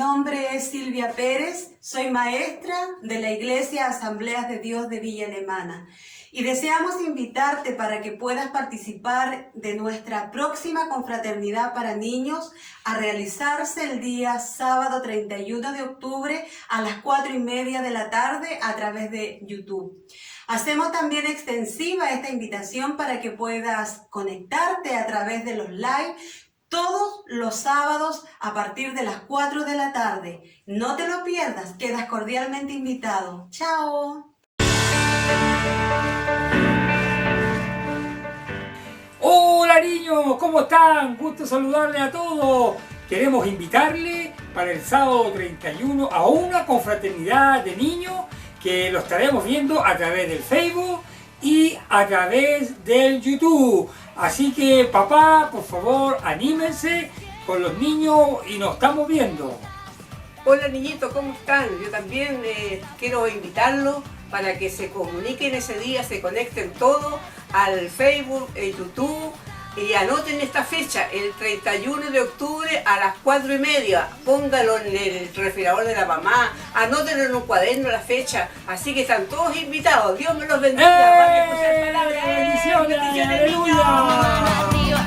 nombre es Silvia Pérez, soy maestra de la Iglesia Asambleas de Dios de Villa Alemana y deseamos invitarte para que puedas participar de nuestra próxima confraternidad para niños a realizarse el día sábado 31 de octubre a las 4:30 de la tarde a través de YouTube. Hacemos también extensiva esta invitación para que puedas conectarte a través de los live todos los sábados a partir de las 4 de la tarde. No te lo pierdas, quedas cordialmente invitado. ¡Chao! Hola niños, ¿cómo están? Gusto saludarles a todos. Queremos invitarles para el sábado 31 a una confraternidad de niños que lo estaremos viendo a través del Facebook y a través del YouTube. Así que papá, por favor, anímense con los niños y nos estamos viendo. Hola niñitos, ¿cómo están? Yo también quiero invitarlos para que se comuniquen ese día, se conecten todos al Facebook, YouTube y anoten esta fecha, el 31 de octubre a las 4:30. Póngalo en el refrigerador de la mamá, anótenlo en un cuaderno la fecha, así que están todos invitados. Dios me los bendiga. Van a escuchar palabras. ¡Bendiciones! ¡Bendiciones, ¡Aleluya! niños!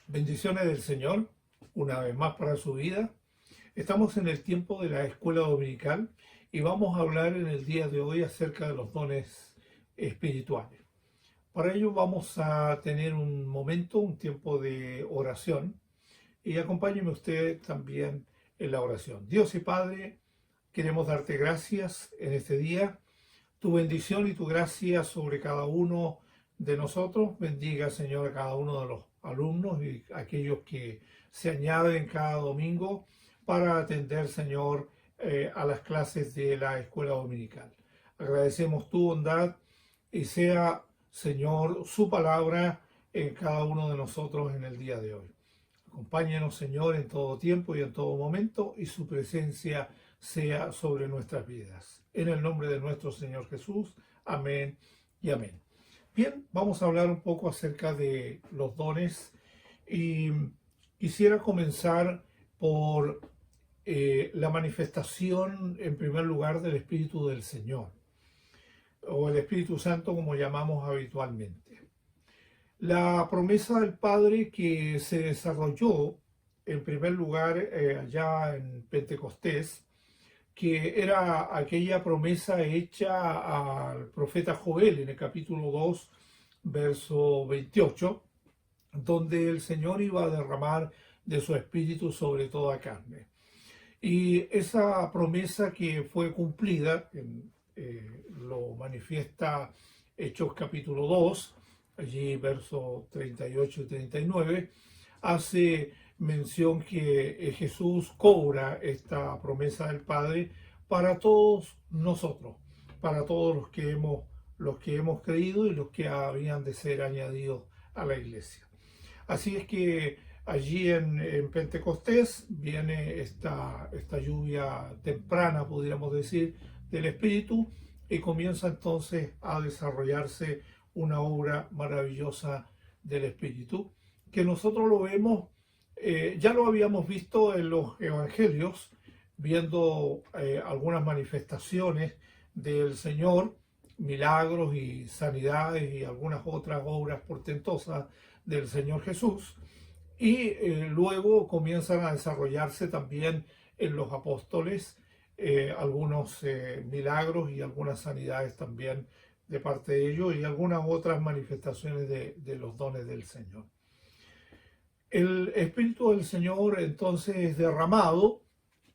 Bendiciones del Señor, una vez más para su vida. Estamos en el tiempo de la escuela dominical y vamos a hablar en el día de hoy acerca de los dones espirituales. Para ello vamos a tener un momento, un tiempo de oración y acompáñeme usted también en la oración. Dios y Padre, queremos darte gracias en este día, tu bendición y tu gracia sobre cada uno de nosotros. Bendiga, Señor, a cada uno de los alumnos y aquellos que se añaden cada domingo para atender, Señor, a las clases de la escuela dominical. Agradecemos tu bondad y sea, Señor, su palabra en cada uno de nosotros en el día de hoy. Acompáñanos, Señor, en todo tiempo y en todo momento y su presencia sea sobre nuestras vidas. En el nombre de nuestro Señor Jesús. Amén y amén. Bien, vamos a hablar un poco acerca de los dones y quisiera comenzar por la manifestación en primer lugar del Espíritu del Señor o el Espíritu Santo como llamamos habitualmente. La promesa del Padre que se desarrolló en primer lugar allá en Pentecostés, que era aquella promesa hecha al profeta Joel en el capítulo 2, verso 28, donde el Señor iba a derramar de su espíritu sobre toda carne. Y esa promesa que fue cumplida, lo manifiesta Hechos capítulo 2, allí verso 38 y 39, hace mención que Jesús cobra esta promesa del Padre para todos nosotros, para todos los que hemos creído y los que habían de ser añadidos a la iglesia. Así es que allí en Pentecostés viene esta lluvia temprana, podríamos decir, del Espíritu, y comienza entonces a desarrollarse una obra maravillosa del Espíritu, que nosotros lo vemos, ya lo habíamos visto en los evangelios, viendo algunas manifestaciones del Señor, milagros y sanidades y algunas otras obras portentosas del Señor Jesús, y luego comienzan a desarrollarse también en los apóstoles algunos milagros y algunas sanidades también de parte de ellos y algunas otras manifestaciones de los dones del Señor. El Espíritu del Señor entonces es derramado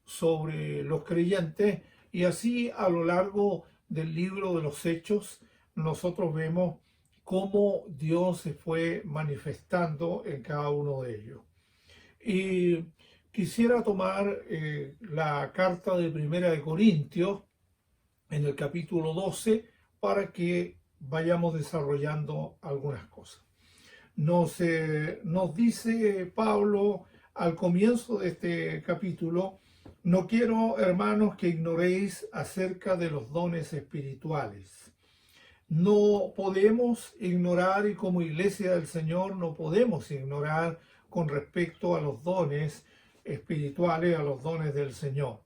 sobre los creyentes, y así a lo largo del libro de los Hechos nosotros vemos cómo Dios se fue manifestando en cada uno de ellos. Y quisiera tomar la carta de Primera de Corintios en el capítulo 12 para que vayamos desarrollando algunas cosas. Nos dice Pablo al comienzo de este capítulo: no quiero, hermanos, que ignoréis acerca de los dones espirituales. No podemos ignorar, y como iglesia del Señor no podemos ignorar con respecto a los dones espirituales, a los dones del Señor.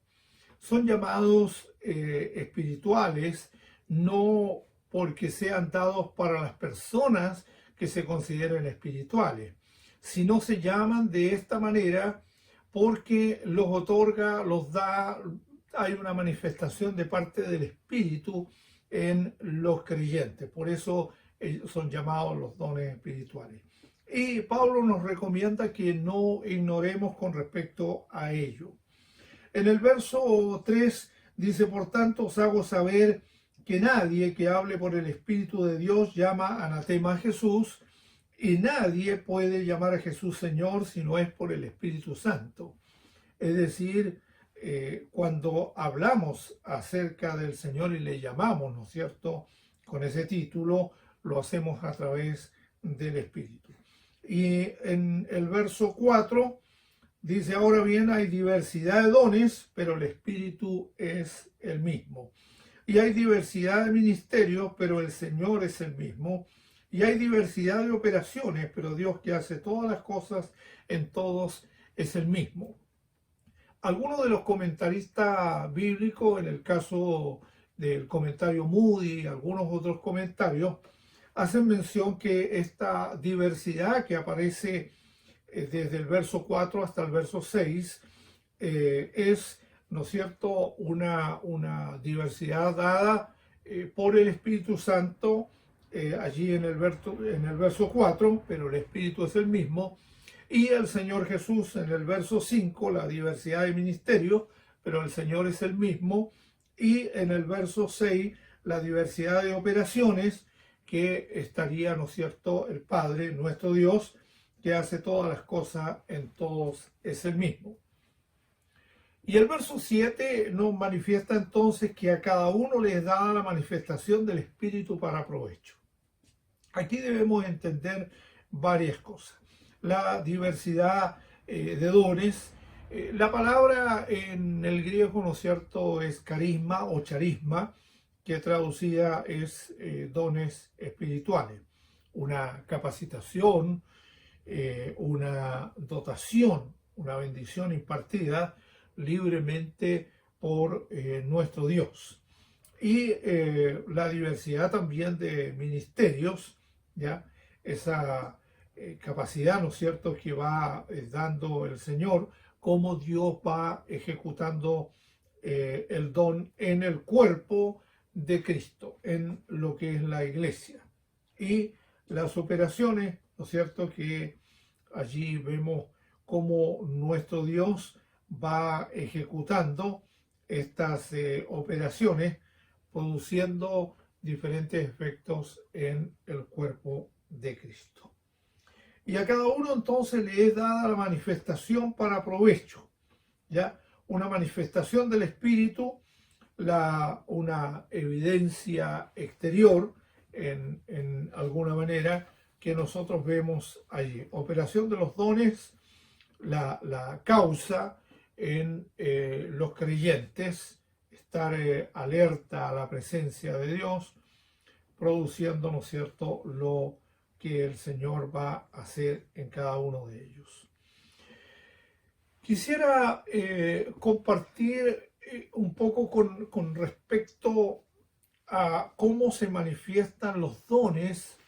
Son llamados espirituales no porque sean dados para las personas que se consideren espirituales, sino se llaman de esta manera porque los otorga, los da, hay una manifestación de parte del Espíritu en los creyentes. Por eso son llamados los dones espirituales. Y Pablo nos recomienda que no ignoremos con respecto a ello. En el verso 3 dice: por tanto os hago saber que nadie que hable por el Espíritu de Dios llama anatema a Jesús, y nadie puede llamar a Jesús Señor si no es por el Espíritu Santo. Es decir, cuando hablamos acerca del Señor y le llamamos, ¿no es cierto?, con ese título, lo hacemos a través del Espíritu. Y en el verso 4 dice: ahora bien, hay diversidad de dones, pero el Espíritu es el mismo. Y hay diversidad de ministerios, pero el Señor es el mismo. Y hay diversidad de operaciones, pero Dios, que hace todas las cosas en todos, es el mismo. Algunos de los comentaristas bíblicos, en el caso del comentario Moody y algunos otros comentarios, hacen mención que esta diversidad que aparece desde el verso 4 hasta el verso 6 es, ¿no es cierto?, una diversidad dada por el Espíritu Santo allí en el verso 4, pero el Espíritu es el mismo. Y el Señor Jesús en el verso 5, la diversidad de ministerios, pero el Señor es el mismo. Y en el verso 6, la diversidad de operaciones, que estaría, ¿no es cierto?, el Padre, nuestro Dios, que hace todas las cosas en todos, es el mismo. Y el verso 7 nos manifiesta entonces que a cada uno le es dada la manifestación del Espíritu para provecho. Aquí debemos entender varias cosas. La diversidad de dones. La palabra en el griego, ¿no es cierto?, es carisma o charisma, que traducida es dones espirituales. Una capacitación, una dotación, una bendición impartida libremente por nuestro Dios. Y la diversidad también de ministerios, ¿ya? Esa capacidad, ¿no es cierto?, que va dando el Señor, cómo Dios va ejecutando el don en el cuerpo de Cristo, en lo que es la iglesia. Y las operaciones, ¿no es cierto?, que allí vemos cómo nuestro Dios va ejecutando estas operaciones, produciendo diferentes efectos en el cuerpo de Cristo. Y a cada uno entonces le es dada la manifestación para provecho, ¿ya? Una manifestación del Espíritu, una evidencia exterior en alguna manera que nosotros vemos allí. Operación de los dones la causa en los creyentes, estar alerta a la presencia de Dios, produciendo, ¿no es cierto?, lo que el Señor va a hacer en cada uno de ellos. Quisiera compartir un poco con respecto a cómo se manifiestan los dones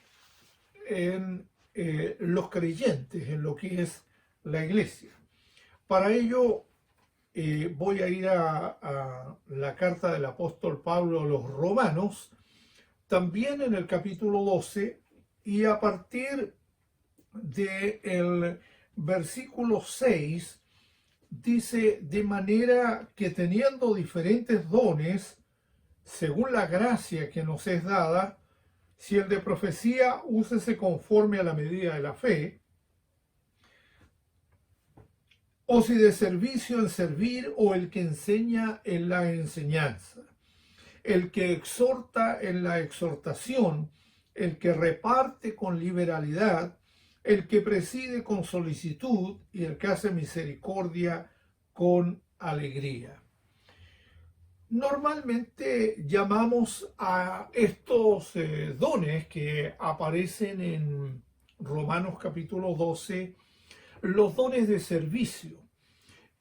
en los creyentes, en lo que es la iglesia. Para ello voy a ir a la carta del apóstol Pablo a los Romanos, también en el capítulo 12, y a partir del versículo 6, dice: de manera que teniendo diferentes dones, según la gracia que nos es dada, si el de profecía, úsese conforme a la medida de la fe, o si de servicio en servir, o el que enseña en la enseñanza, el que exhorta en la exhortación, el que reparte con liberalidad, el que preside con solicitud y el que hace misericordia con alegría. Normalmente llamamos a estos dones que aparecen en Romanos capítulo 12 los dones de servicio.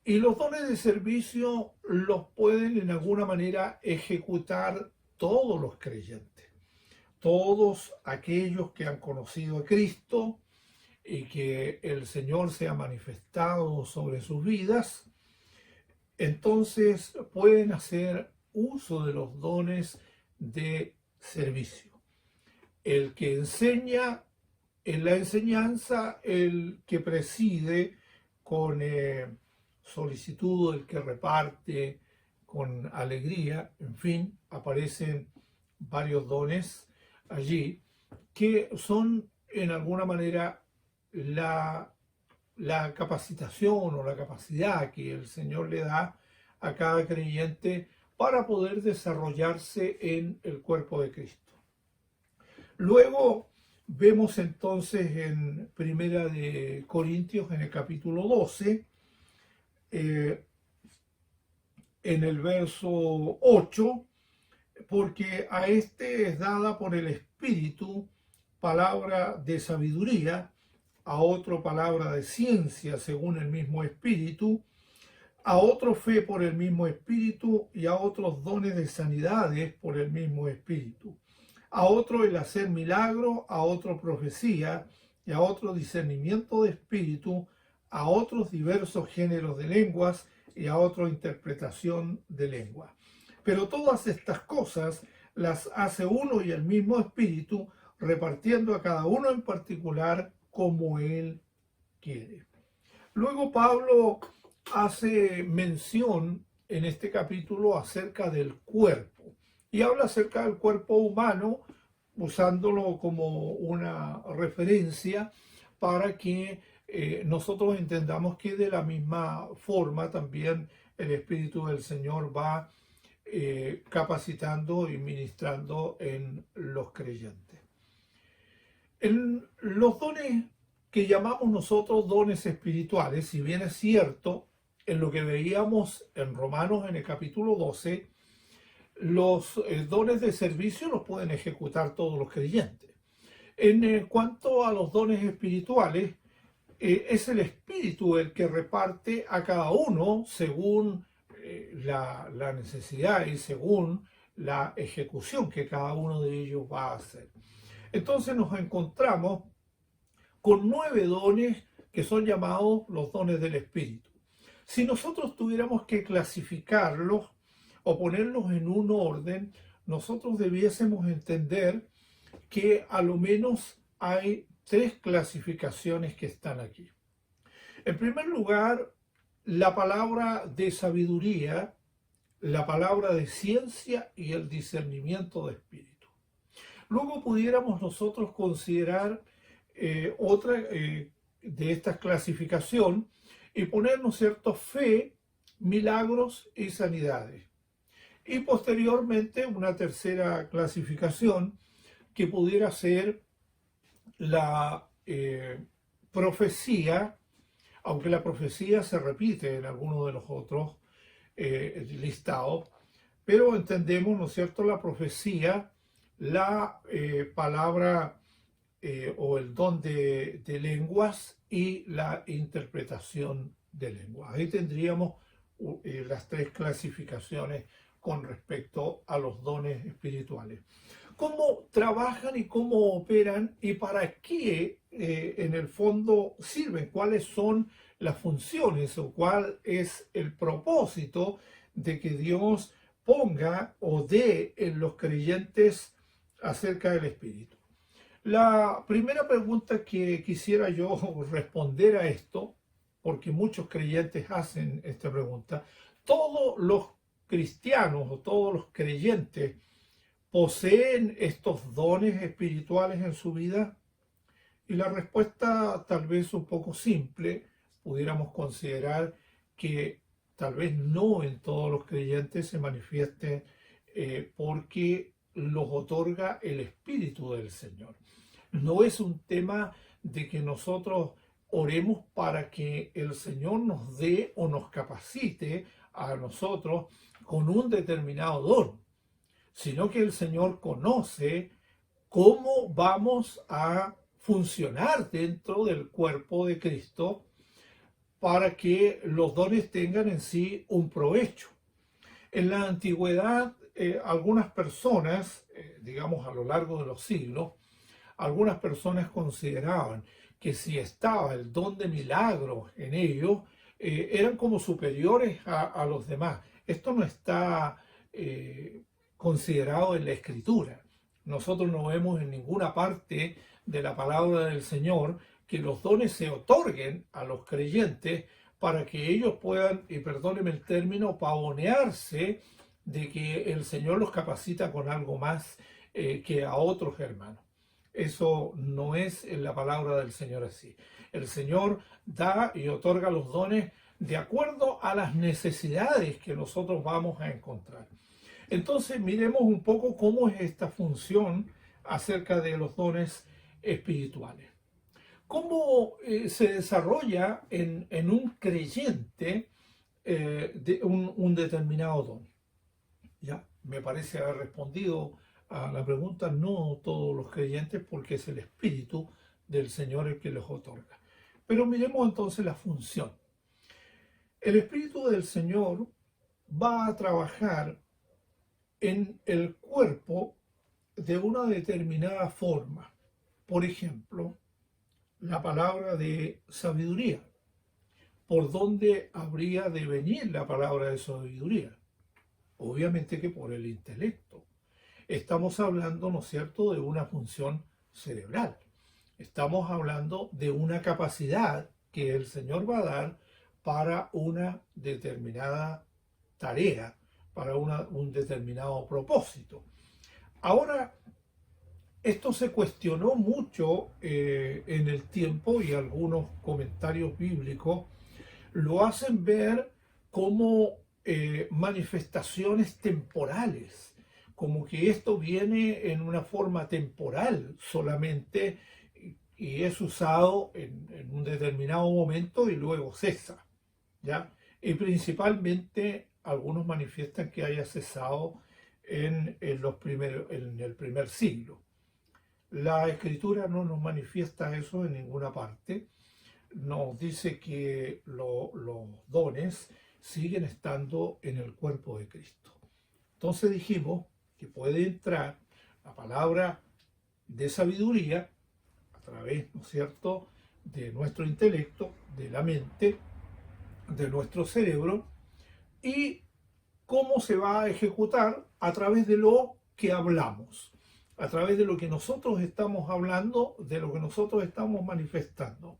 Y los dones de servicio los pueden en alguna manera ejecutar todos los creyentes, todos aquellos que han conocido a Cristo y que el Señor se ha manifestado sobre sus vidas. Entonces pueden hacer uso de los dones de servicio. El que enseña en la enseñanza, el que preside con solicitud, el que reparte con alegría, en fin, aparecen varios dones allí que son en alguna manera la capacitación o la capacidad que el Señor le da a cada creyente para poder desarrollarse en el cuerpo de Cristo. Luego vemos entonces en Primera de Corintios, en el capítulo 12, en el verso 8, porque a este es dada por el Espíritu palabra de sabiduría, a otro palabra de ciencia según el mismo Espíritu, a otro fe por el mismo Espíritu, y a otros dones de sanidades por el mismo Espíritu, a otro el hacer milagro, a otro profecía, y a otro discernimiento de espíritu, a otros diversos géneros de lenguas, y a otro interpretación de lengua. Pero todas estas cosas las hace uno y el mismo Espíritu, repartiendo a cada uno en particular como Él quiere. Luego Pablo hace mención en este capítulo acerca del cuerpo, y habla acerca del cuerpo humano, usándolo como una referencia para que nosotros entendamos que de la misma forma también el Espíritu del Señor va capacitando y ministrando en los creyentes. En los dones que llamamos nosotros dones espirituales, si bien es cierto, en lo que veíamos en Romanos en el capítulo 12, los dones de servicio los pueden ejecutar todos los creyentes. En cuanto a los dones espirituales, es el Espíritu el que reparte a cada uno según la necesidad y según la ejecución que cada uno de ellos va a hacer. Entonces nos encontramos con 9 dones que son llamados los dones del Espíritu. Si nosotros tuviéramos que clasificarlos o ponerlos en un orden, nosotros debiésemos entender que a lo menos hay 3 clasificaciones que están aquí. En primer lugar, la palabra de sabiduría, la palabra de ciencia y el discernimiento de espíritu. Luego pudiéramos nosotros considerar otra de esta clasificación y ponernos cierto fe, milagros y sanidades. Y posteriormente una tercera clasificación que pudiera ser la profecía, aunque la profecía se repite en algunos de los otros listados, pero entendemos, ¿no es cierto?, la profecía, la palabra o el don de lenguas y la interpretación de lenguas. Ahí tendríamos las tres clasificaciones con respecto a los dones espirituales. ¿Cómo trabajan y cómo operan y para qué en el fondo sirven? ¿Cuáles son las funciones o cuál es el propósito de que Dios ponga o dé en los creyentes acerca del Espíritu? La primera pregunta que quisiera yo responder a esto, porque muchos creyentes hacen esta pregunta, ¿todos los cristianos o todos los creyentes poseen estos dones espirituales en su vida? Y la respuesta tal vez un poco simple, pudiéramos considerar que tal vez no en todos los creyentes se manifieste porque los otorga el Espíritu del Señor. No es un tema de que nosotros oremos para que el Señor nos dé o nos capacite a nosotros con un determinado don, sino que el Señor conoce cómo vamos a funcionar dentro del cuerpo de Cristo para que los dones tengan en sí un provecho. En la antigüedad, algunas personas, digamos a lo largo de los siglos, algunas personas consideraban que si estaba el don de milagros en ellos, eran como superiores a los demás. Esto no está considerado en la Escritura. Nosotros no vemos en ninguna parte de la palabra del Señor que los dones se otorguen a los creyentes para que ellos puedan, y perdónenme el término, pavonearse de que el Señor los capacita con algo más que a otros hermanos. Eso no es en la palabra del Señor así. El Señor da y otorga los dones de acuerdo a las necesidades que nosotros vamos a encontrar. Entonces miremos un poco cómo es esta función acerca de los dones espirituales. ¿Cómo se desarrolla en un creyente un determinado don? Ya, me parece haber respondido a la pregunta, no todos los creyentes, porque es el Espíritu del Señor el que los otorga. Pero miremos entonces la función. El Espíritu del Señor va a trabajar en el cuerpo de una determinada forma. Por ejemplo, la palabra de sabiduría. ¿Por dónde habría de venir la palabra de sabiduría? Obviamente que por el intelecto. Estamos hablando, ¿no es cierto?, de una función cerebral. Estamos hablando de una capacidad que el Señor va a dar para una determinada tarea, para un determinado propósito. Ahora, esto se cuestionó mucho en el tiempo y algunos comentarios bíblicos lo hacen ver como manifestaciones temporales, como que esto viene en una forma temporal solamente y es usado en un determinado momento y luego cesa, ¿ya? Y principalmente algunos manifiestan que haya cesado en el primer siglo. La Escritura no nos manifiesta eso en ninguna parte. Nos dice que los dones siguen estando en el cuerpo de Cristo. Entonces dijimos que puede entrar la palabra de sabiduría a través, ¿no es cierto?, de nuestro intelecto, de la mente, de nuestro cerebro, y cómo se va a ejecutar a través de lo que hablamos, a través de lo que nosotros estamos hablando, de lo que nosotros estamos manifestando.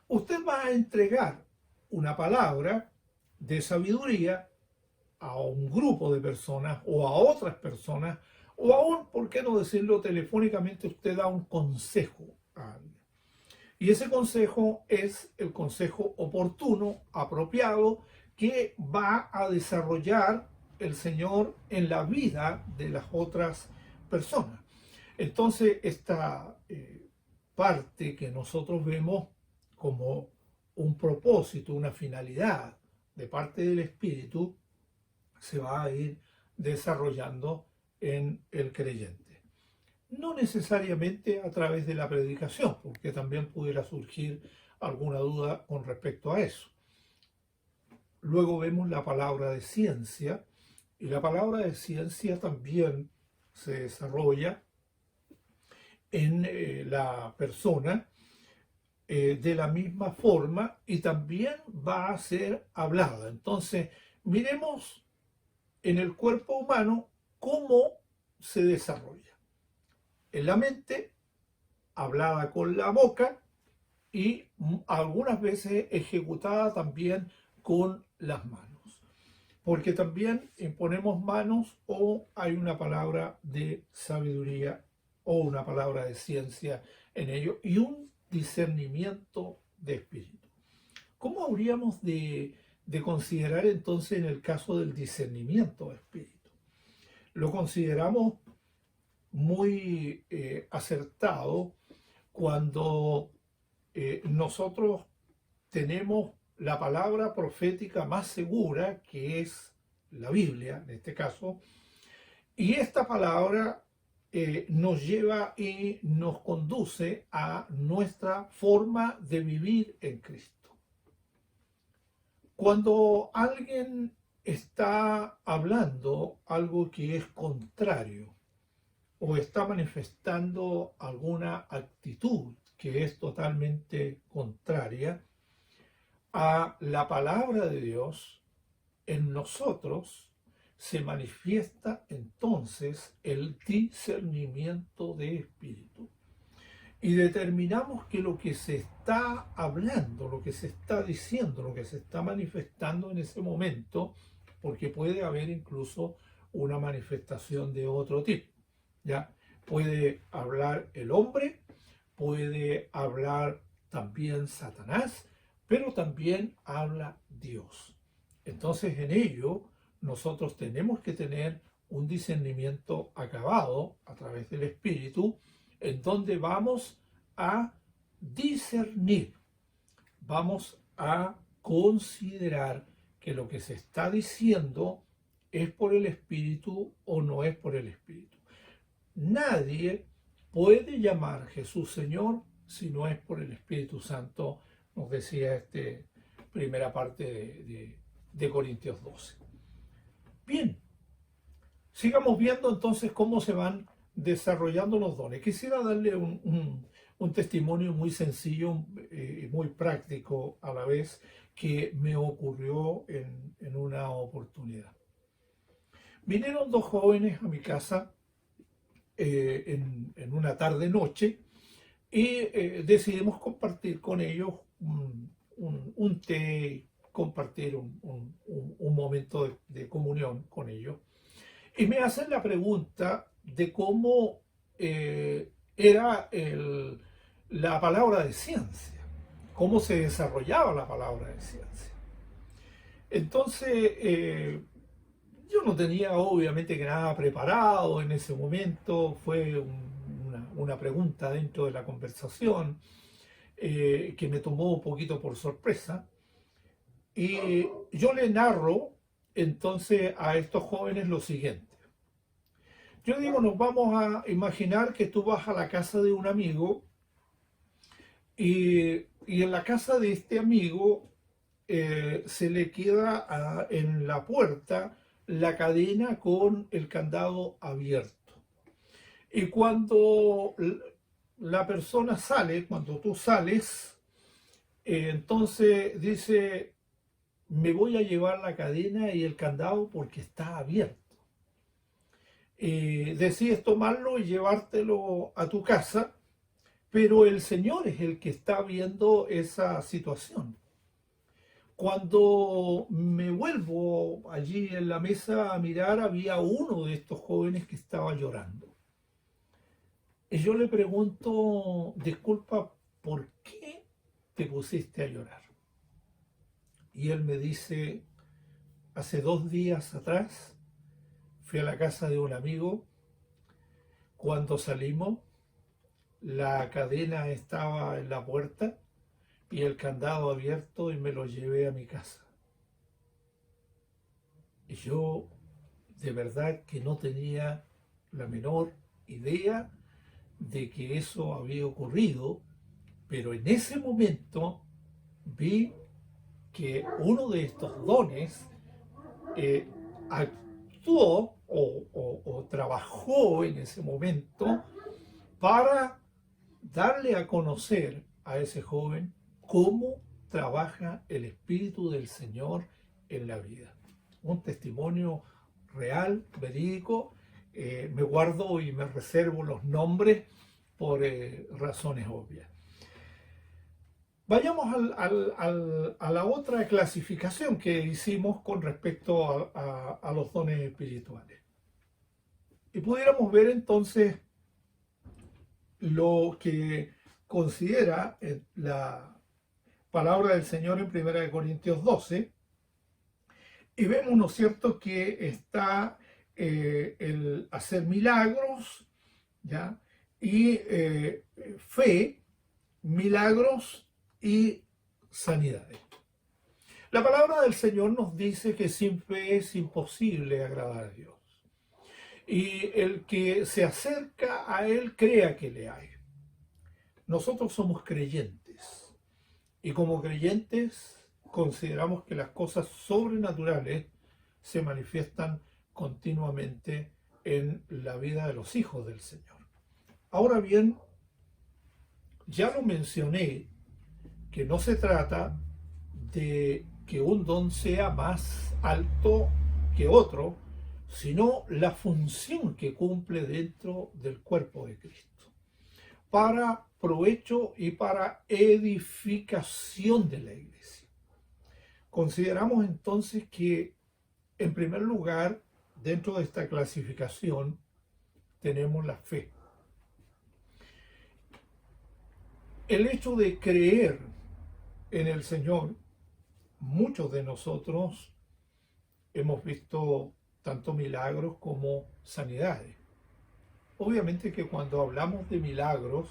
Usted va a entregar una palabra de sabiduría a un grupo de personas o a otras personas, o aún, ¿por qué no decirlo telefónicamente? Usted da un consejo a alguien. Y ese consejo es el consejo oportuno, apropiado, que va a desarrollar el Señor en la vida de las otras personas. Entonces, esta parte que nosotros vemos como un propósito, una finalidad de parte del Espíritu, se va a ir desarrollando en el creyente. No necesariamente a través de la predicación, porque también pudiera surgir alguna duda con respecto a eso. Luego vemos la palabra de ciencia, y la palabra de ciencia también se desarrolla en la persona de la misma forma y también va a ser hablada. Entonces, miremos en el cuerpo humano cómo se desarrolla. En la mente, hablada con la boca y algunas veces ejecutada también con las manos. Porque también imponemos manos o hay una palabra de sabiduría o una palabra de ciencia en ello y un discernimiento de espíritu. ¿Cómo habríamos de considerar entonces en el caso del discernimiento de espíritu? Lo consideramos muy acertado cuando nosotros tenemos la palabra profética más segura, que es la Biblia, en este caso, y esta palabra nos lleva y nos conduce a nuestra forma de vivir en Cristo. Cuando alguien está hablando algo que es contrario o está manifestando alguna actitud que es totalmente contraria a la palabra de Dios, en nosotros se manifiesta entonces el discernimiento de espíritu. Y determinamos que lo que se está hablando, lo que se está diciendo, lo que se está manifestando en ese momento, porque puede haber incluso una manifestación de otro tipo, ¿ya? Puede hablar el hombre, puede hablar también Satanás, pero también habla Dios. Entonces en ello nosotros tenemos que tener un discernimiento acabado a través del Espíritu, en donde vamos a discernir, vamos a considerar que lo que se está diciendo es por el Espíritu o no es por el Espíritu. Nadie puede llamar a Jesús Señor si no es por el Espíritu Santo, nos decía primera parte de Corintios 12. Bien, sigamos viendo entonces cómo se van desarrollando los dones. Quisiera darle un testimonio muy sencillo y muy práctico a la vez que me ocurrió en una oportunidad. Vinieron dos jóvenes a mi casa en una tarde-noche y decidimos compartir con ellos un té, compartir un momento de comunión con ellos. Y me hacen la pregunta de cómo era la palabra de ciencia, cómo se desarrollaba la palabra de ciencia. Entonces, yo no tenía obviamente que nada preparado en ese momento, fue una pregunta dentro de la conversación que me tomó un poquito por sorpresa. Y yo le narro entonces a estos jóvenes lo siguiente. Yo digo, nos vamos a imaginar que tú vas a la casa de un amigo y en la casa de este amigo se le queda en la puerta la cadena con el candado abierto. Y cuando la persona sale, cuando tú sales, entonces dice, me voy a llevar la cadena y el candado porque está abierto. Decides tomarlo y llevártelo a tu casa, pero el Señor es el que está viendo esa situación. Cuando me vuelvo allí en la mesa a mirar, había uno de estos jóvenes que estaba llorando. Y yo le pregunto, disculpa, ¿por qué te pusiste a llorar? Y él me dice, hace 2 días atrás fui a la casa de un amigo. Cuando salimos, la cadena estaba en la puerta y el candado abierto y me lo llevé a mi casa. Y yo de verdad que no tenía la menor idea de que eso había ocurrido, pero en ese momento vi que uno de estos dones actuó o trabajó en ese momento para darle a conocer a ese joven cómo trabaja el Espíritu del Señor en la vida. Un testimonio real, verídico. Me guardo y me reservo los nombres por razones obvias. Vayamos a la otra clasificación que hicimos con respecto a los dones espirituales. Y pudiéramos ver entonces lo que considera la palabra del Señor en 1 Corintios 12, y vemos, ¿no es cierto?, que está el hacer milagros, ¿ya? Y fe, milagros y sanidades. La palabra del Señor nos dice que sin fe es imposible agradar a Dios. Y el que se acerca a Él crea que le hay. Nosotros somos creyentes. Y como creyentes consideramos que las cosas sobrenaturales se manifiestan continuamente en la vida de los hijos del Señor. Ahora bien, ya lo mencioné, que no se trata de que un don sea más alto que otro, sino la función que cumple dentro del cuerpo de Cristo, para provecho y para edificación de la iglesia. Consideramos entonces que, en primer lugar, dentro de esta clasificación, tenemos la fe. El hecho de creer en el Señor, muchos de nosotros hemos visto tanto milagros como sanidades. Obviamente que cuando hablamos de milagros,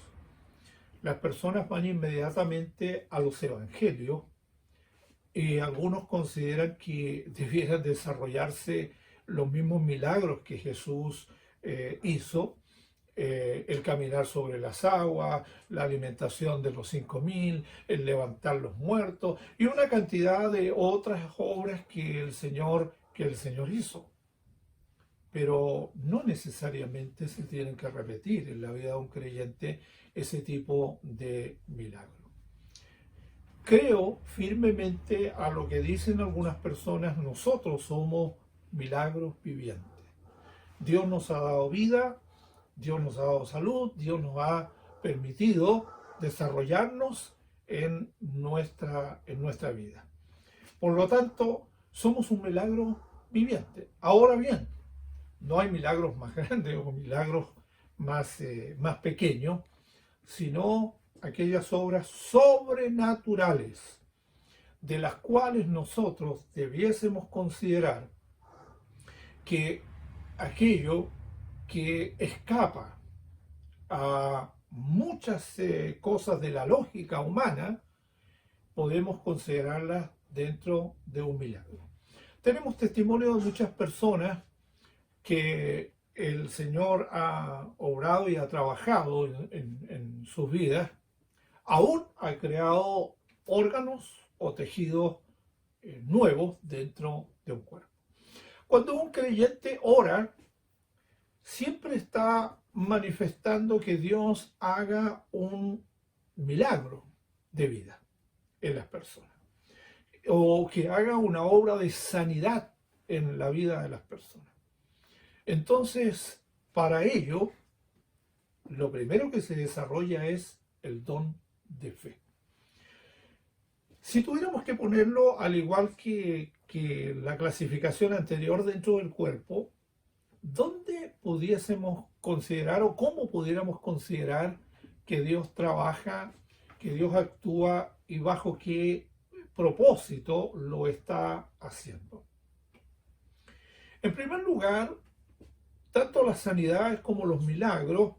las personas van inmediatamente a los evangelios y algunos consideran que debieran desarrollarse los mismos milagros que Jesús hizo, el caminar sobre las aguas, la alimentación de los 5.000, el levantar los muertos y una cantidad de otras obras que el Señor hizo. Pero no necesariamente se tienen que repetir en la vida de un creyente ese tipo de milagro. Creo firmemente a lo que dicen algunas personas: nosotros somos milagros vivientes. Dios nos ha dado vida, Dios nos ha dado salud, Dios nos ha permitido desarrollarnos en nuestra vida. Por lo tanto, somos un milagro viviente. Ahora bien, no hay milagros más grandes o milagros más pequeños, sino aquellas obras sobrenaturales de las cuales nosotros debiésemos considerar que aquello que escapa a muchas cosas de la lógica humana, podemos considerarlas dentro de un milagro. Tenemos testimonio de muchas personas que el Señor ha obrado y ha trabajado en sus vidas, aún ha creado órganos o tejidos nuevos dentro de un cuerpo. Cuando un creyente ora, siempre está manifestando que Dios haga un milagro de vida en las personas, o que haga una obra de sanidad en la vida de las personas. Entonces, para ello, lo primero que se desarrolla es el don de fe. Si tuviéramos que ponerlo al igual que la clasificación anterior dentro del cuerpo, ¿dónde pudiésemos considerar o cómo pudiéramos considerar que Dios trabaja, que Dios actúa y bajo qué propósito lo está haciendo? En primer lugar, tanto las sanidades como los milagros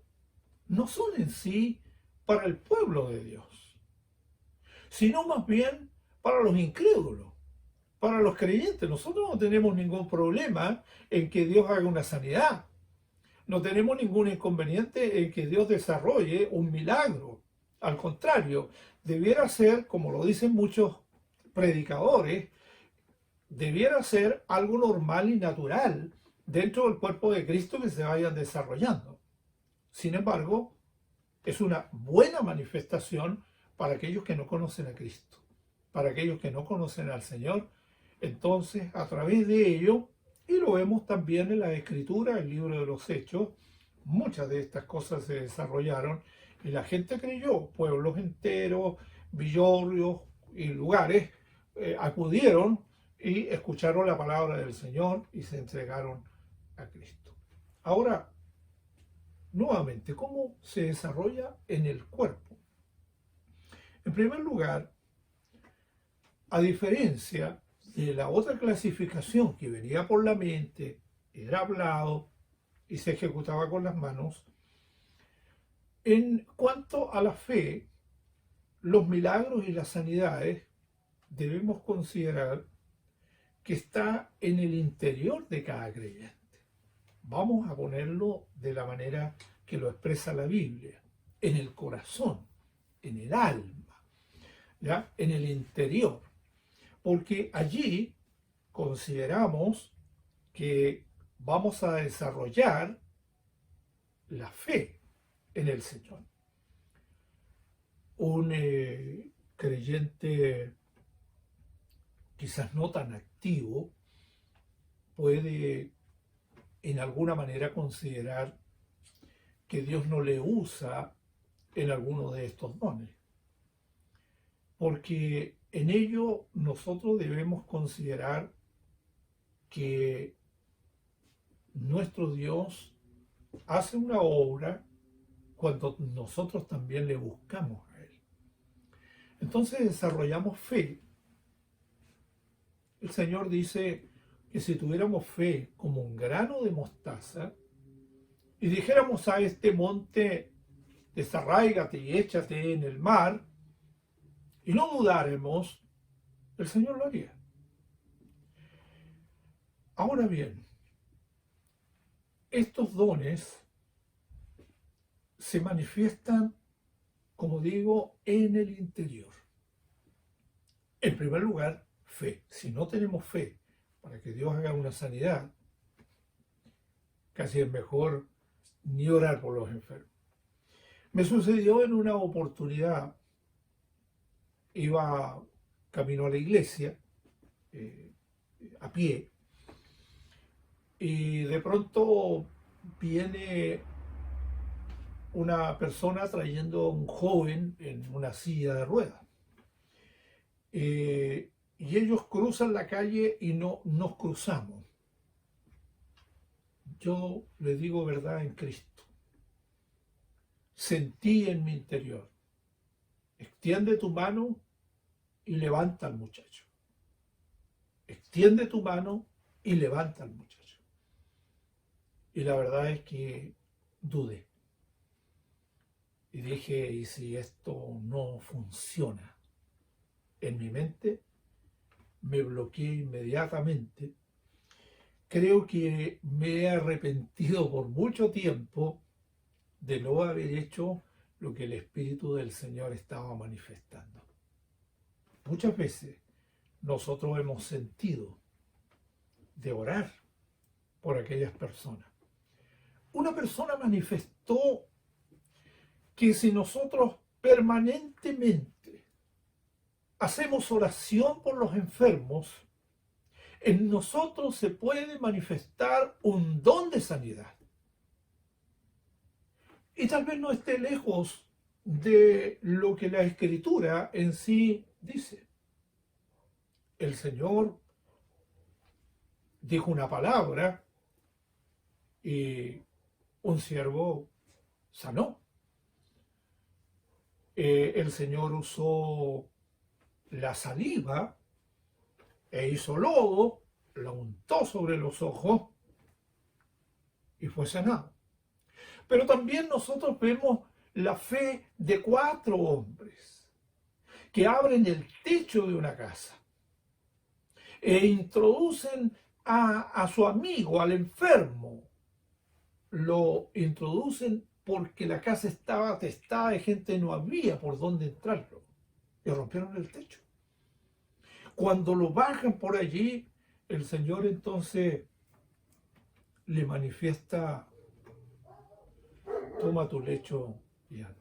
no son en sí para el pueblo de Dios. sino más bien para los incrédulos, para los creyentes. Nosotros no tenemos ningún problema en que Dios haga una sanidad. No tenemos ningún inconveniente en que Dios desarrolle un milagro. Al contrario, debiera ser, como lo dicen muchos predicadores, debiera ser algo normal y natural dentro del cuerpo de Cristo que se vayan desarrollando. Sin embargo, es una buena manifestación para aquellos que no conocen a Cristo, para aquellos que no conocen al Señor. Entonces, a través de ello, y lo vemos también en la Escritura, el libro de los Hechos, muchas de estas cosas se desarrollaron y la gente creyó, pueblos enteros, villorrios y lugares acudieron y escucharon la palabra del Señor y se entregaron a Cristo. Ahora, nuevamente, ¿cómo se desarrolla en el cuerpo? En primer lugar, a diferencia de la otra clasificación que venía por la mente, era hablado y se ejecutaba con las manos, en cuanto a la fe, los milagros y las sanidades debemos considerar que está en el interior de cada creyente. Vamos a ponerlo de la manera que lo expresa la Biblia, en el corazón, en el alma, ¿ya? En el interior. Porque allí consideramos que vamos a desarrollar la fe en el Señor. Un creyente quizás no tan activo puede en alguna manera considerar que Dios no le usa en alguno de estos dones, porque en ello nosotros debemos considerar que nuestro Dios hace una obra cuando nosotros también le buscamos a Él. Entonces desarrollamos fe. El Señor dice que si tuviéramos fe como un grano de mostaza y dijéramos a este monte, desarráigate y échate en el mar, y no dudáramos, el Señor lo haría. Ahora bien, estos dones se manifiestan, como digo, en el interior. En primer lugar, fe. Si no tenemos fe para que Dios haga una sanidad, casi es mejor ni orar por los enfermos. Me sucedió en una oportunidad, iba camino a la iglesia, a pie, y de pronto viene una persona trayendo a un joven en una silla de ruedas. Y ellos cruzan la calle y no nos cruzamos. Yo le digo verdad en Cristo. Sentí en mi interior. Extiende tu mano y levanta al muchacho. Extiende tu mano y levanta al muchacho. Y la verdad es que dudé. Y dije, ¿y si esto no funciona? En mi mente me bloqueé inmediatamente. Creo que me he arrepentido por mucho tiempo de no haber hecho lo que el Espíritu del Señor estaba manifestando. Muchas veces nosotros hemos sentido de orar por aquellas personas. Una persona manifestó que si nosotros permanentemente hacemos oración por los enfermos, en nosotros se puede manifestar un don de sanidad. Y tal vez no esté lejos de lo que la Escritura en sí dice. El Señor dijo una palabra y un siervo sanó. El Señor usó la saliva e hizo lodo, la untó sobre los ojos y fue sanado. Pero también nosotros vemos la fe de 4 hombres que abren el techo de una casa e introducen a su amigo, al enfermo. Lo introducen porque la casa estaba atestada de gente y no había por dónde entrarlo. Y rompieron el techo. Cuando lo bajan por allí, el Señor entonces le manifiesta: toma tu lecho y anda.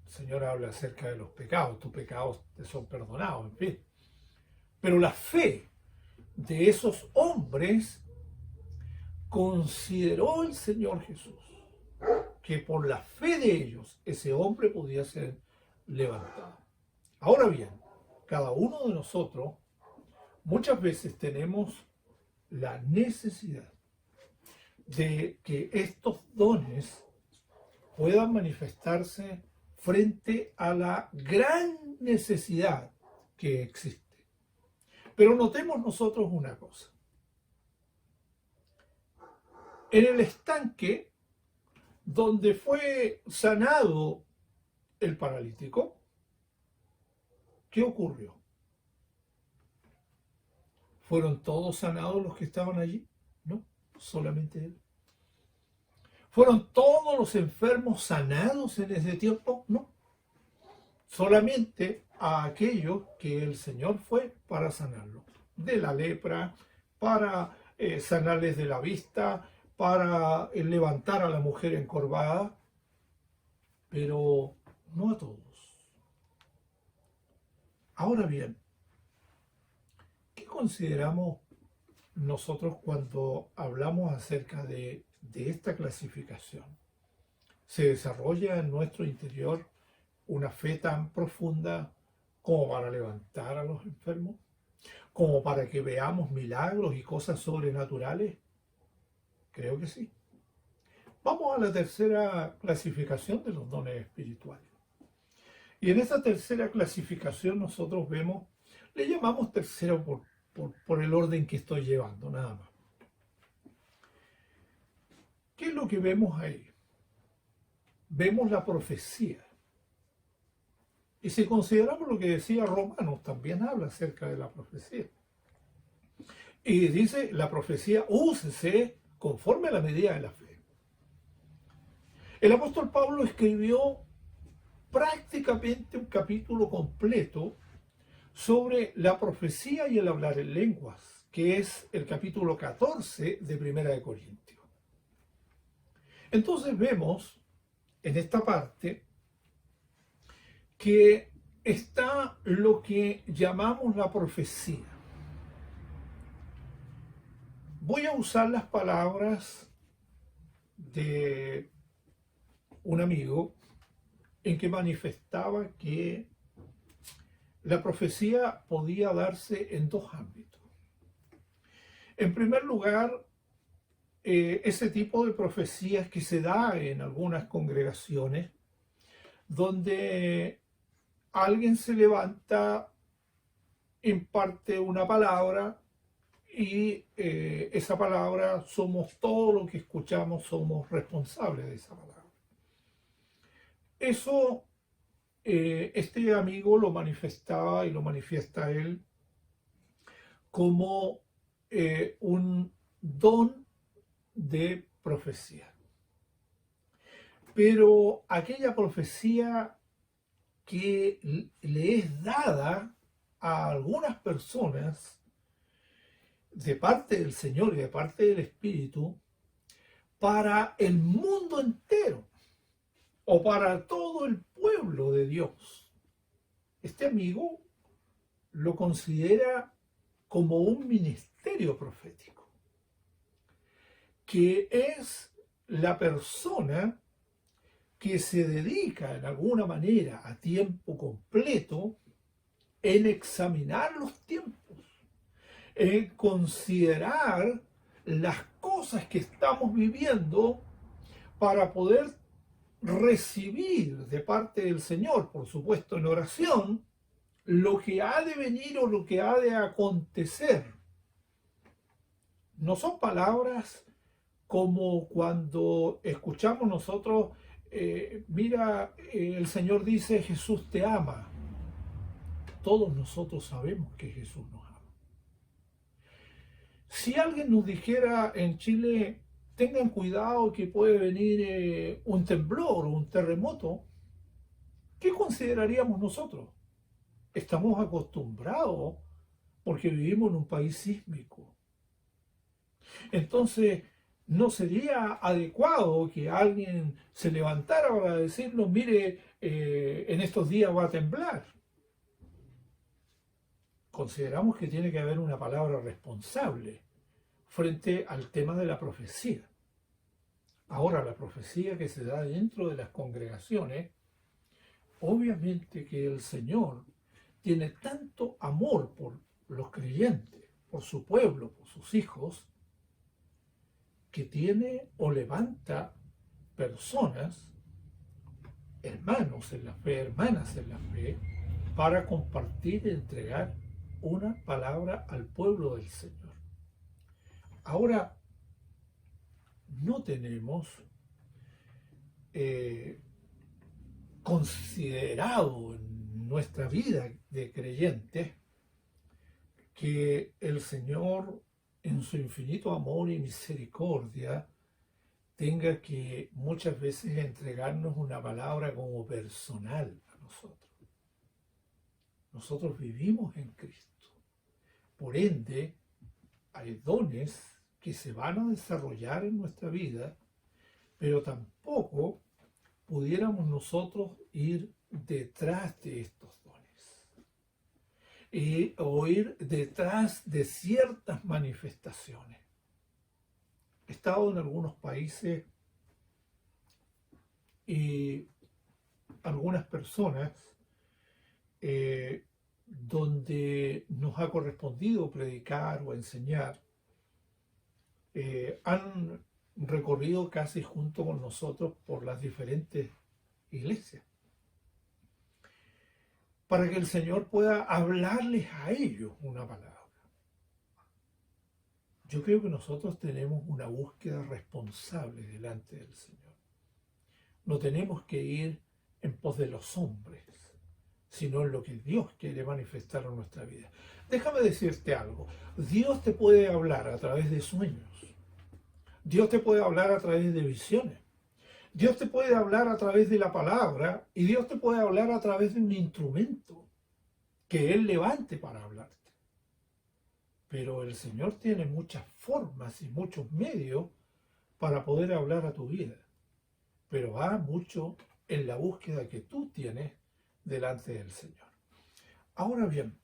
El Señor habla acerca de los pecados, tus pecados te son perdonados, en fin. Pero la fe de esos hombres consideró el Señor Jesús que por la fe de ellos ese hombre podía ser levantado. Ahora bien, cada uno de nosotros muchas veces tenemos la necesidad de que estos dones puedan manifestarse frente a la gran necesidad que existe. Pero notemos nosotros una cosa. En el estanque donde fue sanado el paralítico, ¿qué ocurrió? ¿Fueron todos sanados los que estaban allí? No, solamente él. ¿Fueron todos los enfermos sanados en ese tiempo? No. Solamente a aquellos que el Señor fue para sanarlos. De la lepra, para sanarles de la vista, para levantar a la mujer encorvada, pero no a todos. Ahora bien, ¿qué consideramos nosotros cuando hablamos acerca de esta clasificación? ¿Se desarrolla en nuestro interior una fe tan profunda como para levantar a los enfermos? ¿Como para que veamos milagros y cosas sobrenaturales? Creo que sí. Vamos a la tercera clasificación de los dones espirituales. Y en esta tercera clasificación nosotros vemos, le llamamos tercero por el orden que estoy llevando, nada más. ¿Qué es lo que vemos ahí? Vemos la profecía. Y si consideramos lo que decía Romanos, también habla acerca de la profecía. Y dice, la profecía úsese conforme a la medida de la fe. El apóstol Pablo escribió prácticamente un capítulo completo sobre la profecía y el hablar en lenguas, que es el capítulo 14 de Primera de Corintios. Entonces vemos en esta parte que está lo que llamamos la profecía. Voy a usar las palabras de un amigo en que manifestaba que la profecía podía darse en dos ámbitos. En primer lugar, ese tipo de profecías que se da en algunas congregaciones, donde alguien se levanta, imparte una palabra y esa palabra, somos todo lo que escuchamos, somos responsables de esa palabra. Eso, este amigo lo manifestaba y lo manifiesta él como un don de profecía. Pero aquella profecía que le es dada a algunas personas de parte del Señor y de parte del Espíritu para el mundo entero o para todo el pueblo de Dios. Este amigo lo considera como un ministerio profético, que es la persona que se dedica en alguna manera a tiempo completo en examinar los tiempos, en considerar las cosas que estamos viviendo para poder recibir de parte del Señor, por supuesto en oración, lo que ha de venir o lo que ha de acontecer. No son palabras como cuando escuchamos nosotros mira, el Señor dice, Jesús te ama. Todos nosotros sabemos que Jesús nos ama. Si alguien nos dijera en Chile, tengan cuidado que puede venir un temblor o un terremoto, ¿qué consideraríamos nosotros? Estamos acostumbrados porque vivimos en un país sísmico. Entonces, no sería adecuado que alguien se levantara para decirnos, mire, en estos días va a temblar. Consideramos que tiene que haber una palabra responsable frente al tema de la profecía. Ahora, la profecía que se da dentro de las congregaciones, obviamente que el Señor tiene tanto amor por los creyentes, por su pueblo, por sus hijos, que tiene o levanta personas, hermanos en la fe, hermanas en la fe, para compartir y entregar una palabra al pueblo del Señor. Ahora, no tenemos considerado en nuestra vida de creyentes que el Señor, en su infinito amor y misericordia, tenga que muchas veces entregarnos una palabra como personal a nosotros. Nosotros vivimos en Cristo. Por ende, hay dones que se van a desarrollar en nuestra vida, pero tampoco pudiéramos nosotros ir detrás de estos dones o ir detrás de ciertas manifestaciones. He estado en algunos países y algunas personas donde nos ha correspondido predicar o enseñar, han recorrido casi junto con nosotros por las diferentes iglesias, para que el Señor pueda hablarles a ellos una palabra. Yo creo que nosotros tenemos una búsqueda responsable delante del Señor. No tenemos que ir en pos de los hombres, sino en lo que Dios quiere manifestar en nuestra vida. Déjame decirte algo. Dios te puede hablar a través de sueños. Dios te puede hablar a través de visiones. Dios te puede hablar a través de la palabra y Dios te puede hablar a través de un instrumento que Él levante para hablarte. Pero el Señor tiene muchas formas y muchos medios para poder hablar a tu vida. Pero va mucho en la búsqueda que tú tienes delante del Señor. Ahora bien,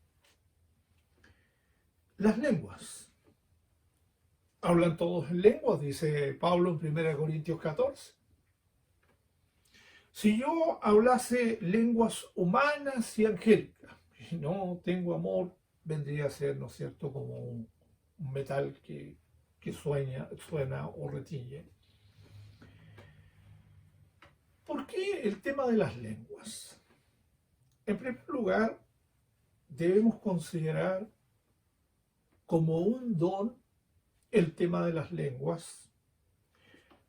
las lenguas. Hablan todos en lenguas, dice Pablo en 1 Corintios 14. Si yo hablase lenguas humanas y angélicas, y no tengo amor, vendría a ser, ¿no es cierto?, como un metal que suena o retiñe. ¿Por qué el tema de las lenguas? En primer lugar, debemos considerar como un don el tema de las lenguas,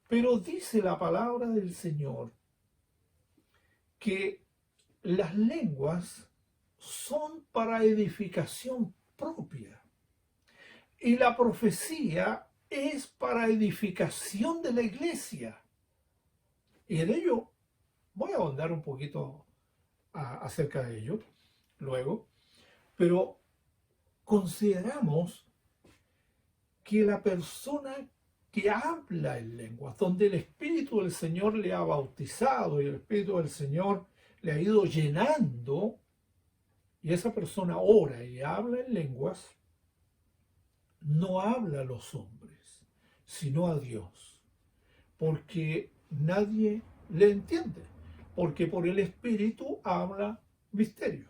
pero dice la palabra del Señor que las lenguas son para edificación propia y la profecía es para edificación de la iglesia. Y en ello voy a ahondar un poquito acerca de ello luego, pero consideramos que la persona que habla en lenguas, donde el Espíritu del Señor le ha bautizado y el Espíritu del Señor le ha ido llenando, y esa persona ora y habla en lenguas, no habla a los hombres, sino a Dios, porque nadie le entiende, porque por el Espíritu habla misterios.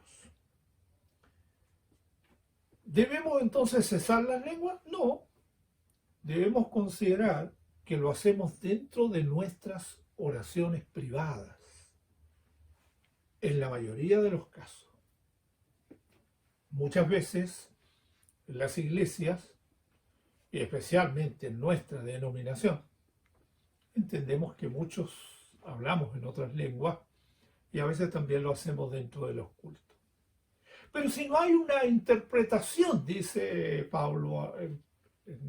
¿Debemos entonces cesar las lenguas? No. Debemos considerar que lo hacemos dentro de nuestras oraciones privadas, en la mayoría de los casos. Muchas veces en las iglesias, y especialmente en nuestra denominación, entendemos que muchos hablamos en otras lenguas y a veces también lo hacemos dentro de los cultos. Pero si no hay una interpretación, dice Pablo en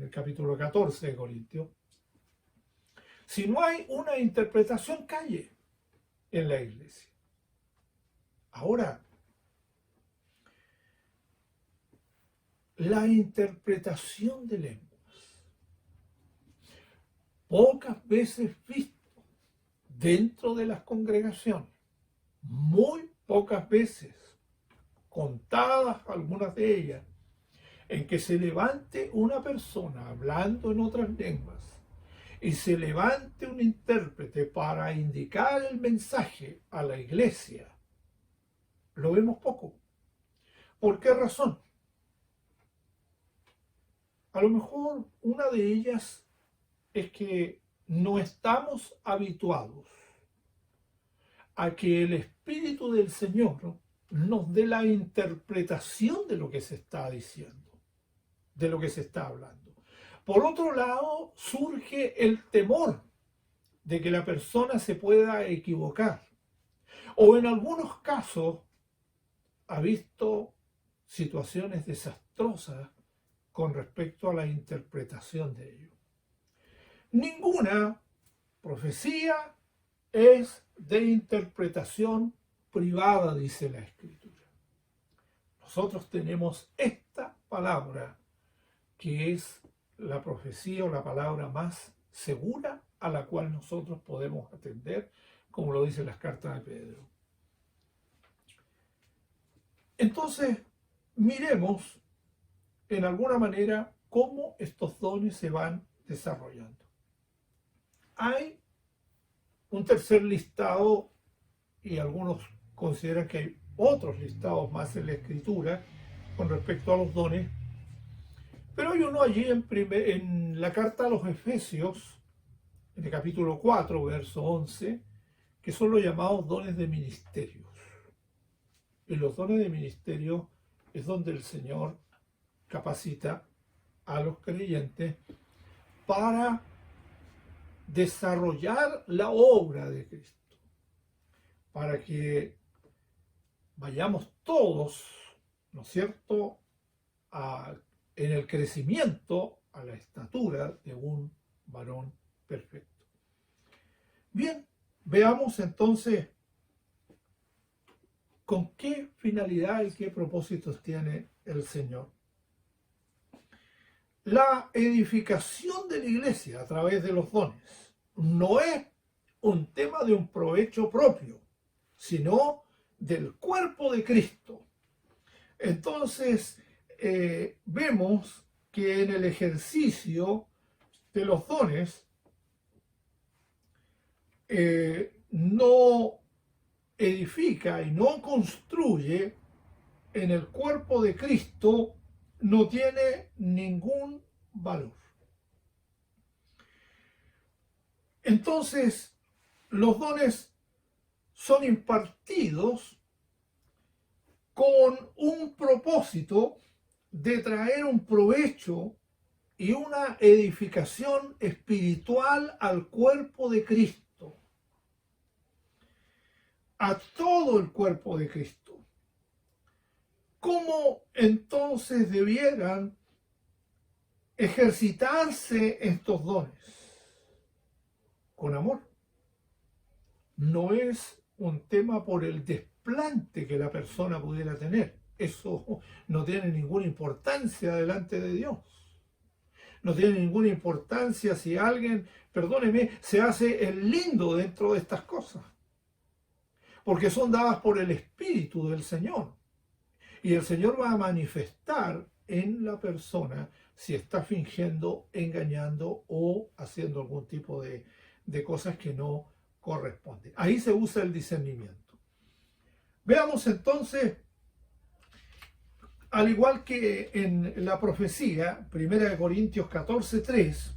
el capítulo 14 de Corintios, si no hay una interpretación, calle en la iglesia. Ahora, la interpretación de lenguas, pocas veces visto dentro de las congregaciones, muy pocas veces, contadas algunas de ellas, en que se levante una persona hablando en otras lenguas y se levante un intérprete para indicar el mensaje a la iglesia, lo vemos poco. ¿Por qué razón? A lo mejor una de ellas es que no estamos habituados a que el Espíritu del Señor nos dé la interpretación de lo que se está diciendo, de lo que se está hablando. Por otro lado, surge el temor de que la persona se pueda equivocar. O en algunos casos ha visto situaciones desastrosas con respecto a la interpretación de ello. Ninguna profecía es de interpretación privada, dice la Escritura. Nosotros tenemos esta palabra, que es la profecía o la palabra más segura a la cual nosotros podemos atender, como lo dicen las cartas de Pedro. Entonces, miremos en alguna manera cómo estos dones se van desarrollando. Hay un tercer listado, y algunos consideran que hay otros listados más en la Escritura con respecto a los dones, pero hay uno allí en la carta a los Efesios, en el capítulo 4, verso 11, que son los llamados dones de ministerios. Y los dones de ministerio es donde el Señor capacita a los creyentes para desarrollar la obra de Cristo, para que vayamos todos, ¿no es cierto?, en el crecimiento a la estatura de un varón perfecto. Bien, veamos entonces con qué finalidad y qué propósitos tiene el Señor. La edificación de la iglesia a través de los dones no es un tema de un provecho propio, sino del cuerpo de Cristo. Entonces, vemos que en el ejercicio de los dones no edifica y no construye en el cuerpo de Cristo, no tiene ningún valor. Entonces, los dones son impartidos con un propósito de traer un provecho y una edificación espiritual al cuerpo de Cristo, a todo el cuerpo de Cristo. ¿Cómo entonces debieran ejercitarse estos dones? Con amor. No es un tema por el desplante que la persona pudiera tener. Eso no tiene ninguna importancia delante de Dios. No tiene ninguna importancia si alguien, perdóneme, se hace el lindo dentro de estas cosas. Porque son dadas por el Espíritu del Señor. Y el Señor va a manifestar en la persona si está fingiendo, engañando o haciendo algún tipo de cosas que no corresponden. Ahí se usa el discernimiento. Veamos entonces, al igual que en la profecía, 1 Corintios 14:3,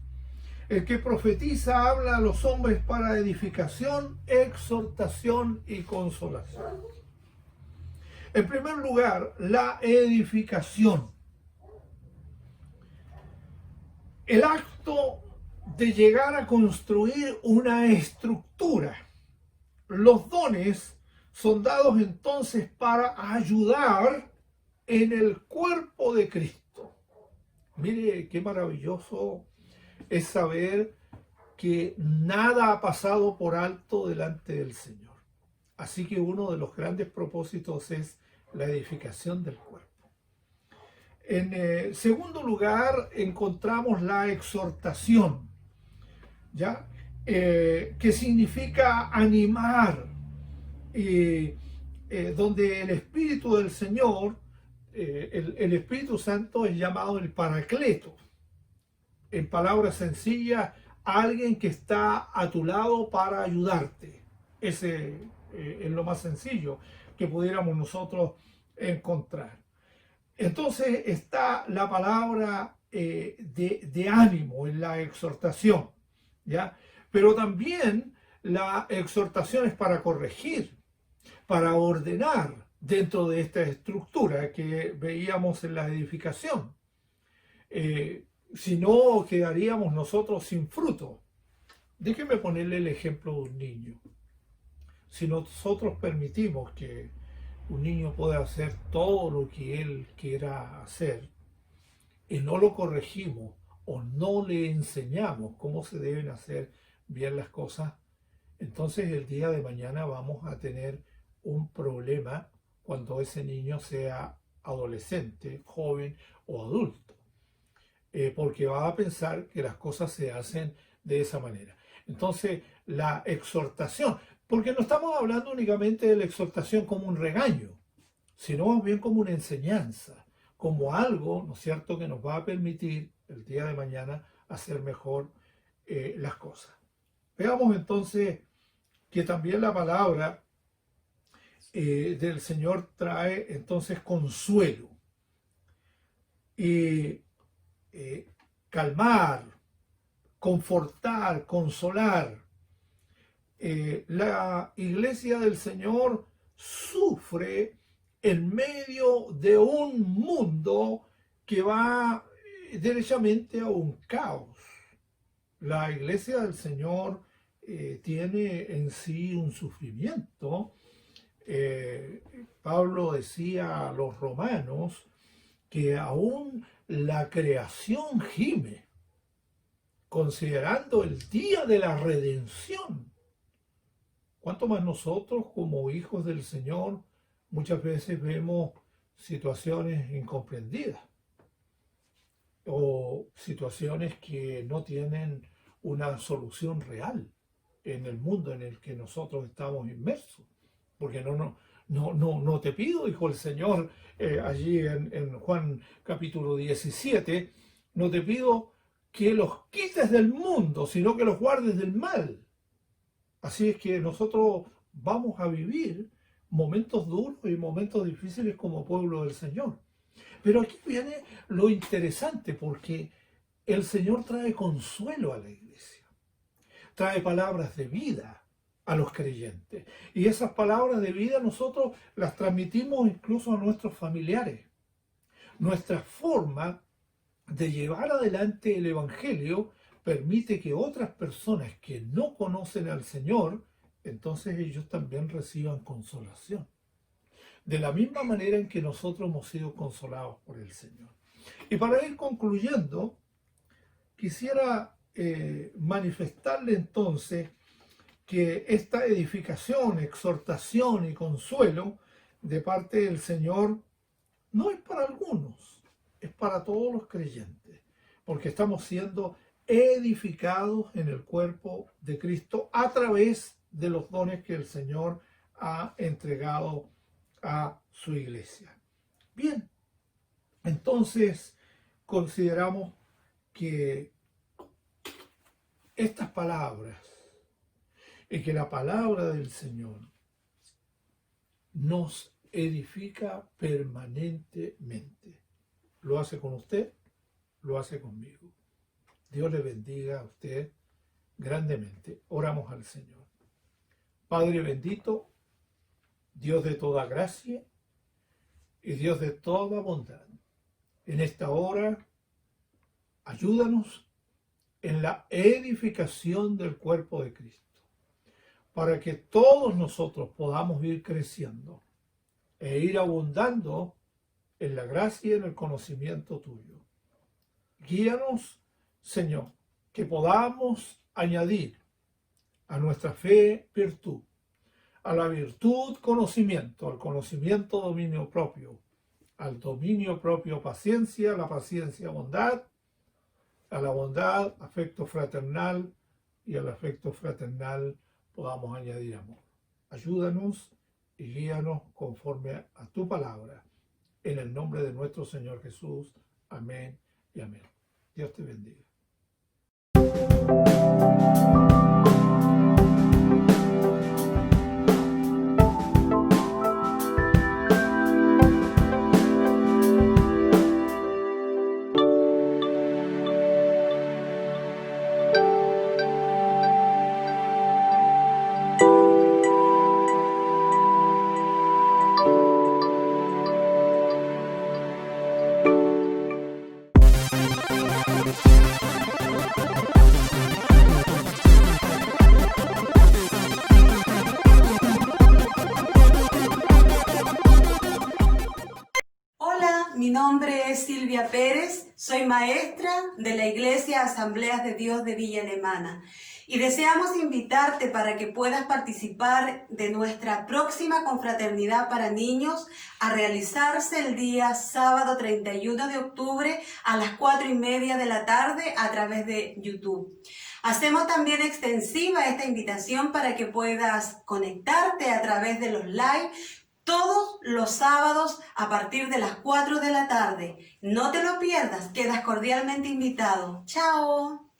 el que profetiza habla a los hombres para edificación, exhortación y consolación. En primer lugar, la edificación. El acto de llegar a construir una estructura los dones son dados entonces para ayudar en el cuerpo de Cristo. Mire qué maravilloso es saber que nada ha pasado por alto delante del Señor. Así que uno de los grandes propósitos es la edificación del cuerpo. En segundo lugar, encontramos la exhortación, ¿ya? Que significa animar, donde el Espíritu del Señor, el Espíritu Santo es llamado el Paracleto. En palabras sencillas, alguien que está a tu lado para ayudarte. Ese es lo más sencillo que pudiéramos nosotros encontrar. Entonces está la palabra de ánimo en la exhortación, ¿ya? Pero también la exhortación es para corregir, para ordenar dentro de esta estructura que veíamos en la edificación. Si no, quedaríamos nosotros sin fruto. Déjeme ponerle el ejemplo de un niño. Si nosotros permitimos que un niño pueda hacer todo lo que él quiera hacer y no lo corregimos o no le enseñamos cómo se deben hacer bien las cosas, entonces el día de mañana vamos a tener un problema cuando ese niño sea adolescente, joven o adulto, porque va a pensar que las cosas se hacen de esa manera. Entonces la exhortación, porque no estamos hablando únicamente de la exhortación como un regaño, sino más bien como una enseñanza, como algo, ¿no es cierto?, que nos va a permitir el día de mañana hacer mejor las cosas. Veamos entonces que también la palabra del Señor trae entonces consuelo y calmar, confortar, consolar. La iglesia del Señor sufre en medio de un mundo que va derechamente a un caos. La iglesia del Señor tiene en sí un sufrimiento. Pablo decía a los romanos que aún la creación gime, considerando el día de la redención. ¿Cuánto más nosotros como hijos del Señor muchas veces vemos situaciones incomprendidas o situaciones que no tienen una solución real en el mundo en el que nosotros estamos inmersos? Porque no te pido, dijo el Señor allí en Juan capítulo 17, no te pido que los quites del mundo, sino que los guardes del mal. Así es que nosotros vamos a vivir momentos duros y momentos difíciles como pueblo del Señor. Pero aquí viene lo interesante, porque el Señor trae consuelo a la iglesia, trae palabras de vida a los creyentes. Y esas palabras de vida nosotros las transmitimos incluso a nuestros familiares. Nuestra forma de llevar adelante el Evangelio permite que otras personas que no conocen al Señor, entonces ellos también reciban consolación. De la misma manera en que nosotros hemos sido consolados por el Señor. Y para ir concluyendo, quisiera manifestarle entonces que esta edificación, exhortación y consuelo de parte del Señor no es para algunos, es para todos los creyentes, porque estamos siendo edificados en el cuerpo de Cristo a través de los dones que el Señor ha entregado a su iglesia. Bien, entonces consideramos que estas palabras y que la palabra del Señor nos edifica permanentemente. Lo hace con usted, lo hace conmigo. Dios le bendiga a usted grandemente. Oramos al Señor. Padre bendito, Dios de toda gracia y Dios de toda bondad, en esta hora, ayúdanos en la edificación del cuerpo de Cristo. para que todos nosotros podamos ir creciendo e ir abundando en la gracia y en el conocimiento tuyo. Guíanos, Señor, que podamos añadir a nuestra fe virtud, a la virtud conocimiento, al conocimiento dominio propio, al dominio propio paciencia, a la paciencia bondad, a la bondad afecto fraternal y al afecto fraternal podamos añadir amor. Ayúdanos y guíanos conforme a tu palabra. En el nombre de nuestro Señor Jesús. Amén y amén. Dios te bendiga. Mi nombre es Silvia Pérez, soy maestra de la Iglesia Asambleas de Dios de Villa Alemana y deseamos invitarte para que puedas participar de nuestra próxima confraternidad para niños a realizarse el día sábado 31 de octubre a las 4:30 de la tarde a través de YouTube. Hacemos también extensiva esta invitación para que puedas conectarte a través de los live todos los sábados a partir de las 4 de la tarde. No te lo pierdas, quedas cordialmente invitado. ¡Chao!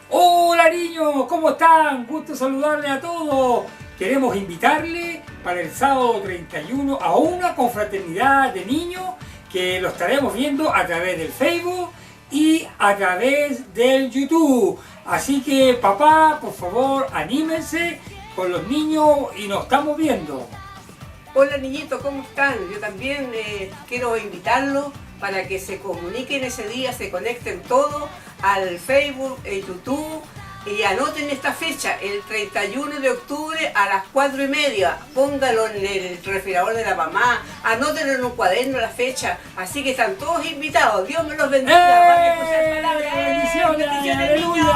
Hola niños, ¿cómo están? Gusto saludarles a todos. Queremos invitarles para el sábado 31 a una confraternidad de niños que lo estaremos viendo a través del Facebook y a través del YouTube. Así que papá, por favor, anímense con los niños y nos estamos viendo. Hola niñitos, ¿cómo están? Yo también quiero invitarlos para que se comuniquen ese día, se conecten todos al Facebook, YouTube y anoten esta fecha, el 31 de octubre a las 4:30. Póngalo en el refrigerador de la mamá, anótenlo en un cuaderno la fecha. Así que están todos invitados. Dios me los bendiga. Van a escuchar palabras. Bendiciones, Bendiciones, aleluya. niños.